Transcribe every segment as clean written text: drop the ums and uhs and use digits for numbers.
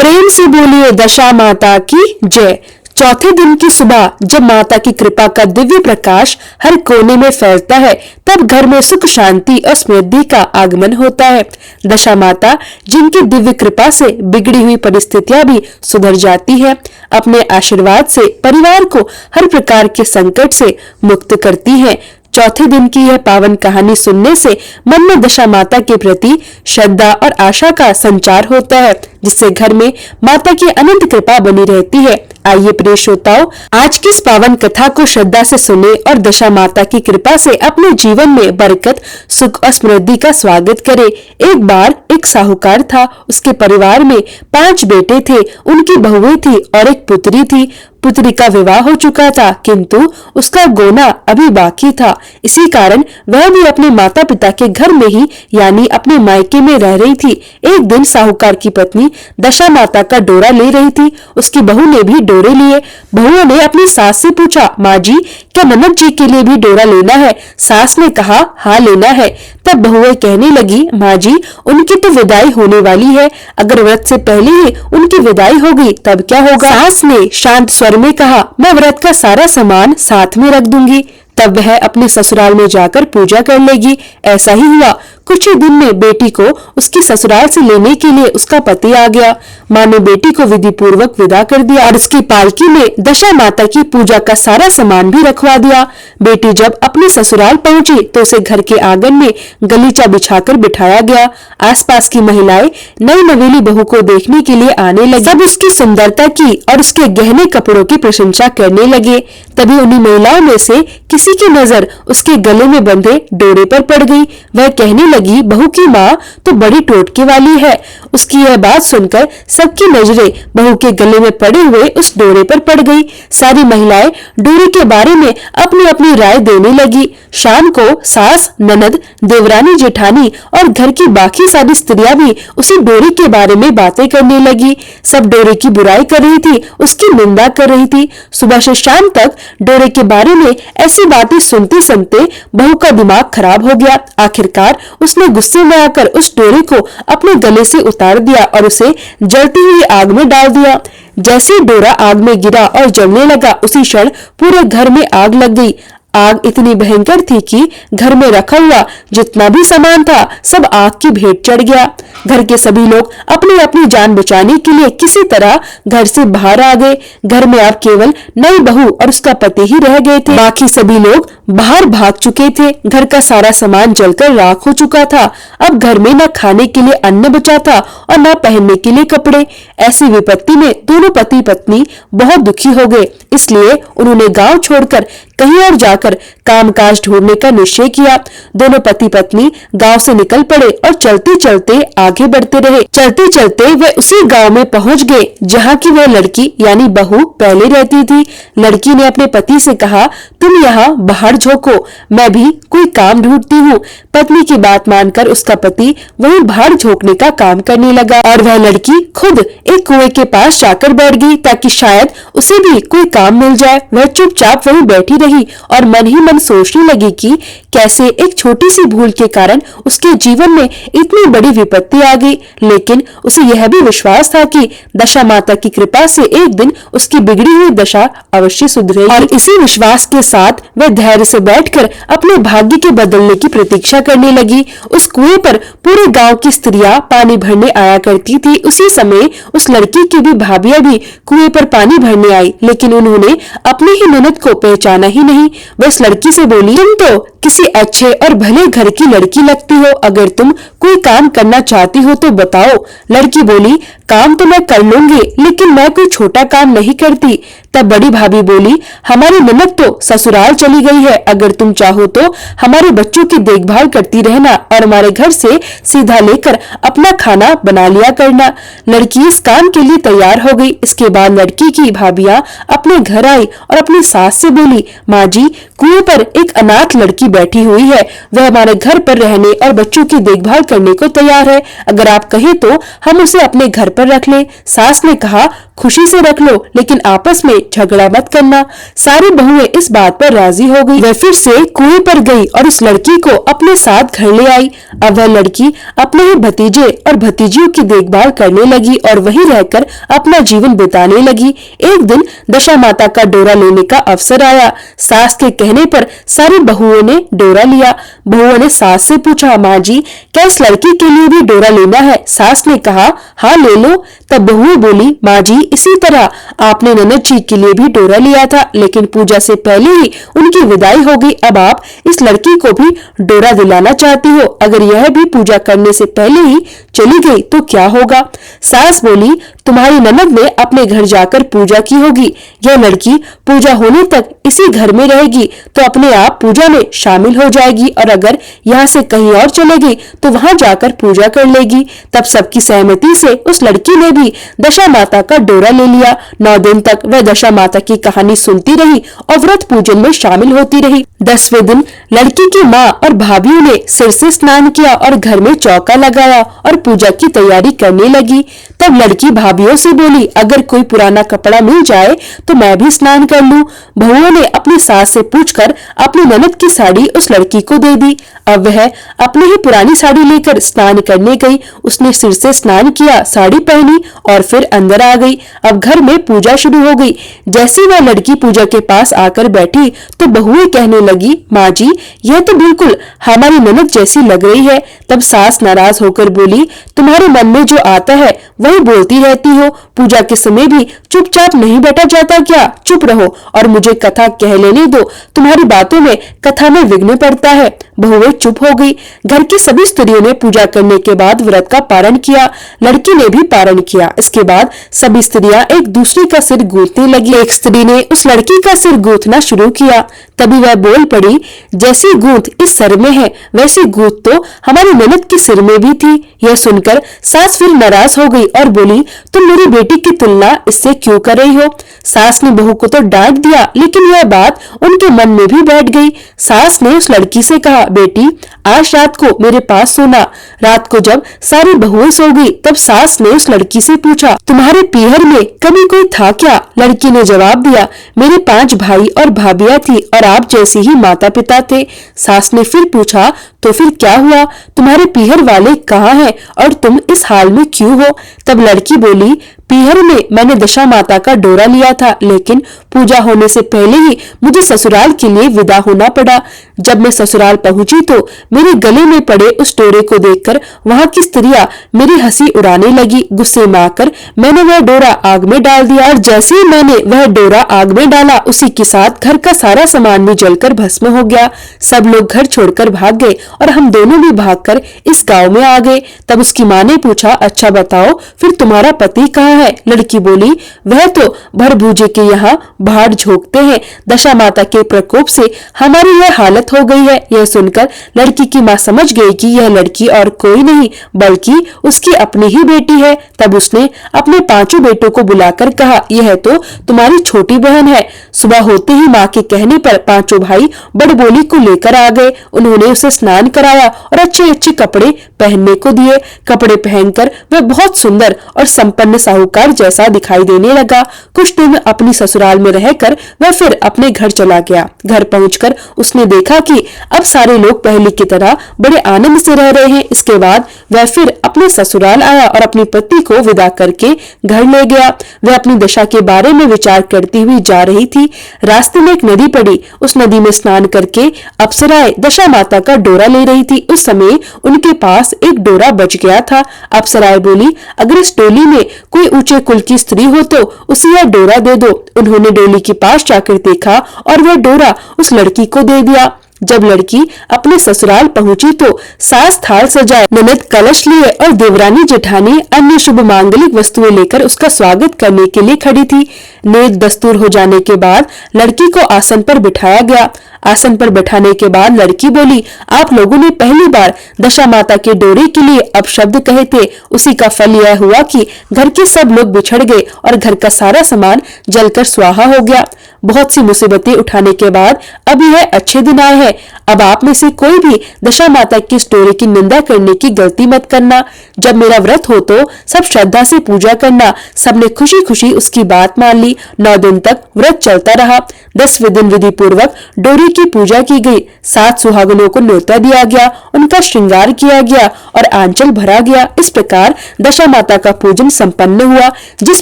प्रेम से बोलिए दशा माता की जय। चौथे दिन की सुबह जब माता की कृपा का दिव्य प्रकाश हर कोने में फैलता है, तब घर में सुख शांति और समृद्धि का आगमन होता है। दशा माता जिनकी दिव्य कृपा से बिगड़ी हुई परिस्थितियां भी सुधर जाती है, अपने आशीर्वाद से परिवार को हर प्रकार के संकट से मुक्त करती है। चौथे दिन की यह पावन कहानी सुनने से मन में दशा माता के प्रति श्रद्धा और आशा का संचार होता है, जिससे घर में माता की अनंत कृपा बनी रहती है। आइए प्रिय श्रोताओं, आज की इस पावन कथा को श्रद्धा से सुने और दशा माता की कृपा से अपने जीवन में बरकत, सुख और समृद्धि का स्वागत करें। एक बार एक साहूकार था। उसके परिवार में 5 बेटे थे, उनकी बहुएं थी और एक पुत्री थी। पुत्री का विवाह हो चुका था, किंतु उसका गोना अभी बाकी था। इसी कारण वह भी अपने माता पिता के घर में ही यानी अपने मायके में रह रही थी। एक दिन साहूकार की पत्नी दशा माता का डोरा ले रही थी। उसकी बहू ने भी डोरे लिए। बहुओं ने अपनी सास से पूछा, माँ जी क्या ननद जी के लिए भी डोरा लेना है? सास ने कहा, हाँ लेना है। तब बहुएं कहने लगी, माँ जी उनकी तो विदाई होने वाली है, अगर व्रत से पहले ही उनकी विदाई होगी तब क्या होगा? सास ने शांत स्वर में कहा, मैं व्रत का सारा सामान साथ में रख दूंगी, तब वह अपने ससुराल में जाकर पूजा कर लेगी। ऐसा ही हुआ। कुछ ही दिन में बेटी को उसकी ससुराल से लेने के लिए उसका पति आ गया। माँ ने बेटी को विधि पूर्वक विदा कर दिया और उसकी पालकी में दशा माता की पूजा का सारा सामान भी रखवा दिया। बेटी जब अपने ससुराल पहुंची तो उसे घर के आंगन में गलीचा बिछाकर बिठाया गया। आसपास की महिलाएं नई नवेली बहू को देखने के लिए आने लगी। सब उसकी सुंदरता की और उसके गहने कपड़ों की प्रशंसा करने लगे। तभी उन्हीं महिलाओं में से किसी की नजर उसके गले में बंधे डोरे पर पड़ गई। वह कहने लगी, बहू की माँ तो बड़ी टोटके वाली है। उसकी यह बात सुनकर सबकी नजरें बहू के गले में पड़े हुए उस डोरे पर पड़ गई। सारी महिलाएं डोरे के बारे में अपनी अपनी राय देने लगी। शाम को सास, ननद, देवरानी, जेठानी और घर की बाकी सारी स्त्रियां भी उसी डोरे के बारे में बातें करने लगी। सब डोरे की बुराई कर रही थी, उसकी निंदा कर रही थी। सुबह से शाम तक डोरे के बारे में ऐसी बातें सुनते सुनते बहू का दिमाग खराब हो गया। आखिरकार उसने गुस्से में आकर उस डोरे को अपने गले से उतार दिया और उसे जलती हुई आग में डाल दिया। जैसे डोरा आग में गिरा और जलने लगा, उसी क्षण पूरे घर में आग लग गई। आग इतनी भयंकर थी कि घर में रखा हुआ जितना भी सामान था सब आग की भेंट चढ़ गया। घर के सभी लोग अपनी अपनी जान बचाने के लिए किसी तरह घर से बाहर आ गए। घर में अब केवल नई बहू और उसका पति ही रह गए थे। बाकी सभी लोग बाहर भाग चुके थे। घर का सारा सामान जलकर राख हो चुका था। अब घर में न खाने के लिए अन्न बचा था और न पहनने के लिए कपड़े। ऐसी विपत्ति में दोनों पति पत्नी बहुत दुखी हो गए। इसलिए उन्होंने गांव छोड़कर कहीं और जाकर कामकाज ढूंढने का निश्चय किया। दोनों पति पत्नी गांव से निकल पड़े और चलते चलते आगे बढ़ते रहे। चलते चलते वे उसी गांव में पहुंच गए जहां की वह लड़की यानी बहू पहले रहती थी। लड़की ने अपने पति से कहा, तुम यहाँ बाहर झोंको, मैं भी कोई काम ढूंढती हूँ। पत्नी की बात मानकर उसका पति वहीं बाहर झोंकने का काम करने लगा और वह लड़की खुद एक कुएं के पास जाकर बैठ गई ताकि शायद उसे भी कोई काम मिल जाए। वह चुपचाप वहीं बैठी रही और मन ही मन सोचने लगी कि कैसे एक छोटी सी भूल के कारण उसके जीवन में इतनी बड़ी विपत्ति आ गई। लेकिन उसे यह भी विश्वास था कि दशा माता की कृपा से एक दिन उसकी बिगड़ी हुई दशा अवश्य सुधरेगी। और इसी विश्वास के साथ वह धैर्य से बैठकर अपने भाग्य के बदलने की प्रतीक्षा करने लगी। उस कुएं पर पूरे गांव की स्त्रियां पानी भरने आया करती थी। उसी समय उस लड़की की भी भाभियां भी कुएं पर पानी भरने आई, लेकिन उन्होंने अपने ही ननद को पहचाना ही नहीं। वह उस लड़की से बोली, तुम तो किसी अच्छे और भले घर की लड़की लगती हो, अगर तुम कोई काम करना चाहती हो तो बताओ। लड़की बोली, काम तो मैं कर लूंगी, लेकिन मैं कोई छोटा काम नहीं करती। तब बड़ी भाभी बोली, हमारी ननद तो ससुराल चली गई है, अगर तुम चाहो तो हमारे बच्चों की देखभाल करती रहना और हमारे घर से सीधा लेकर अपना खाना बना लिया करना। लड़की इस काम के लिए तैयार हो गई। इसके बाद लड़की की भाभियां अपने घर आई और अपनी सास से बोली, माँ जी कुएं पर एक अनाथ लड़की बैठी हुई है। वह हमारे घर पर रहने और बच्चों की देखभाल करने को तैयार है। अगर आप कहें तो हम उसे अपने घर पर रख लें। सास ने कहा, खुशी से रख लो, लेकिन आपस में झगड़ा मत करना। सारी बहुएं इस बात पर राजी हो गई। वह फिर से कुएं पर गई और उस लड़की को अपने साथ घर ले आई। अब वह लड़की अपने ही भतीजे और भतीजियों की देखभाल करने लगी और वहीं रहकर अपना जीवन बिताने लगी। एक दिन दशा माता का डोरा लेने का अवसर आया। सास के कहने पर सारी बहुओं ने डोरा लिया। बहुओं ने सास से पूछा, माँ जी, क्या इस लड़की के लिए भी डोरा लेना है? सास ने कहा, हाँ ले लो। तब बहुएं बोली, माँ जी, इसी तरह आपने ननद जी के लिए भी डोरा लिया था, लेकिन पूजा से पहले ही उनकी विदाई हो गई। अब आप इस लड़की को भी डोरा दिलाना चाहती हो। अगर यह भी पूजा करने से पहले ही चली गई तो क्या होगा? सास बोली, तुम्हारी ननद ने अपने घर जाकर पूजा की होगी। यह लड़की पूजा होने तक इसी घर में रहेगी तो अपने आप पूजा में शामिल हो जाएगी, और अगर यहाँ से कहीं और चले गई तो वहां जाकर पूजा कर लेगी। तब सबकी सहमति से उस लड़की ने भी दशा माता का डोरा ले लिया। 9 दिन तक वह दशा माता की कहानी सुनती रही और व्रत पूजन में शामिल होती रही। 10वें दिन लड़की की माँ और भाभीओं ने सिर से स्नान किया और घर में चौका लगाया और पूजा की तैयारी करने लगी। तब लड़की भाभीओं से बोली, अगर कोई पुराना कपड़ा मिल जाए तो मैं भी स्नान कर लूं। बहुओं ने अपनी सास से पूछकर अपनी ननद की साड़ी उस लड़की को दे दी। अब वह अपनी ही पुरानी साड़ी लेकर स्नान करने गई। उसने सिर से स्नान किया, साड़ी पहनी और फिर अंदर आ गई। अब घर में पूजा शुरू हो गई। जैसे वह लड़की पूजा के पास आकर बैठी तो बहुएं कहने लगी, माँ जी, यह तो बिल्कुल हमारी ननद जैसी लग रही है। तब सास नाराज होकर बोली, तुम्हारे मन में जो आता है वही बोलती रहती हो। पूजा के समय भी चुपचाप नहीं बैठा जाता क्या? चुप रहो और मुझे कथा कह लेने दो। तुम्हारी बातों में कथा में विघ्न पड़ता है। बहुएं चुप हो गई। घर की सभी स्त्रियों ने पूजा करने के बाद व्रत का पारण किया। लड़की ने भी पारण किया। इसके बाद सभी स्त्रियां एक दूसरे का सिर गूंथने लगी। एक स्त्री ने उस लड़की का सिर गूंथना शुरू किया। तभी वह बोल पड़ी, जैसी गूंथ इस सर में है वैसी गूंथ तो हमारी ननद के सिर में भी थी। यह सुनकर सास फिर नाराज हो गई और बोली, तुम मेरी बेटी की तुलना इससे क्यों कर रही हो? सास ने बहू को तो डांट दिया, लेकिन यह बात उनके मन में भी बैठ गई। सास ने उस लड़की से कहा, बेटी, आज रात को मेरे पास सोना। रात को जब सारी बहुएं सो गई तब सास ने उस लड़की से पूछा, तुम्हारे पीहर में कभी कोई था क्या? लड़की ने जवाब दिया, मेरे 5 भाई और भाभियां थी और आप जैसे ही माता पिता थे। सास ने फिर पूछा, तो फिर क्या हुआ? तुम्हारे पीहर वाले कहाँ हैं और तुम इस हाल में क्यों हो? तब लड़की बोली, पीहर में मैंने दशा माता का डोरा लिया था, लेकिन पूजा होने से पहले ही मुझे ससुराल के लिए विदा होना पड़ा। जब मैं ससुराल पहुंची तो मेरे गले में पड़े उस डोरे को देखकर वहां की स्त्रियां मेरी हंसी उड़ाने लगी। गुस्से में आकर मैंने वह डोरा आग में डाल दिया और जैसे ही मैंने वह डोरा आग में डाला उसी के साथ घर का सारा सामान भी जलकर भस्म हो गया। सब लोग घर छोड़कर भाग गए और हम दोनों भी भागकर इस गाँव में आ गए। तब उसकी माँ ने पूछा, अच्छा बताओ फिर तुम्हारा पति कहाँ है? लड़की बोली, वह तो भरभूजे के यहाँ भाड़ झोंकते हैं। दशा माता के प्रकोप से हमारी यह हालत हो गई है। यह सुनकर लड़की की माँ समझ गई कि यह लड़की और कोई नहीं बल्कि उसकी अपनी ही बेटी है। तब उसने अपने 5 बेटों को बुलाकर कहा, यह तो तुम्हारी छोटी बहन है। सुबह होते ही माँ के कहने पर 5 भाई बड़बोली को लेकर आ गए। उन्होंने उसे स्नान कराया और अच्छे अच्छे कपड़े पहनने को दिए। कपड़े पहनकर वह बहुत सुंदर और संपन्न साहूकार जैसा दिखाई देने लगा। कुछ दिन अपनी ससुराल में रहकर वह फिर अपने घर चला गया। घर पहुंचकर उसने देखा कि अब सारे लोग पहले की तरह बड़े आनंद से रह रहे हैं। इसके बाद वह फिर अपने ससुराल आया और अपने पति को विदा करके घर ले गया। वह अपनी दशा के बारे में विचार करती हुई जा रही थी। रास्ते में एक नदी पड़ी। उस नदी में स्नान करके अप्सराएं दशा माता का डोरा ले रही थी। उस समय उनके पास एक डोरा बच गया था। अप्सराएं बोली, अगर इस टोली में कोई ऊंचे कुल की स्त्री हो तो उसे यह डोरा दे दो। उन्होंने डोली के पास जाकर देखा और वह डोरा उस लड़की को दे दिया। जब लड़की अपने ससुराल पहुंची तो सास थाल सजाए, ननद कलश लिए और देवरानी जेठानी अन्य शुभ मांगलिक वस्तुएं लेकर उसका स्वागत करने के लिए खड़ी थी। नेक दस्तूर हो जाने के बाद लड़की को आसन पर बिठाया गया। आसन पर बैठाने के बाद लड़की बोली, आप लोगों ने पहली बार दशा माता के डोरे के लिए अपशब्द कहे थे, उसी का फल यह हुआ कि घर के सब लोग बिछड़ गए और घर का सारा सामान जलकर स्वाहा हो गया। बहुत सी मुसीबतें उठाने के बाद अब यह अच्छे दिन आए हैं। अब आप में से कोई भी दशा माता की स्टोरी की निंदा करने की गलती मत करना। जब मेरा व्रत हो तो सब श्रद्धा से पूजा करना। सबने खुशी खुशी उसकी बात मान ली। 9 दिन तक व्रत चलता रहा। 10वें दिन विधि पूर्वक डोरी की पूजा की गई। 7 सुहागनों को न्योता दिया गया, उनका श्रृंगार किया गया और आंचल भरा गया। इस प्रकार दशा माता का पूजन संपन्न हुआ। जिस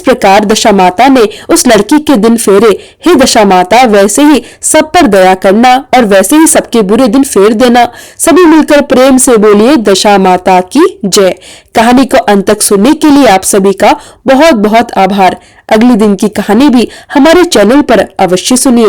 प्रकार दशा माता ने उस लड़की के दिन फेरे, हे दशा माता वैसे ही सब पर दया करना और वैसे ही सबके बुरे दिन फेर देना। सभी मिलकर प्रेम से बोलिए दशा माता की जय। कहानी को अंत तक सुनने के लिए आप सभी का बहुत बहुत आभार। अगले दिन की कहानी भी हमारे चैनल पर अवश्य सुनिए।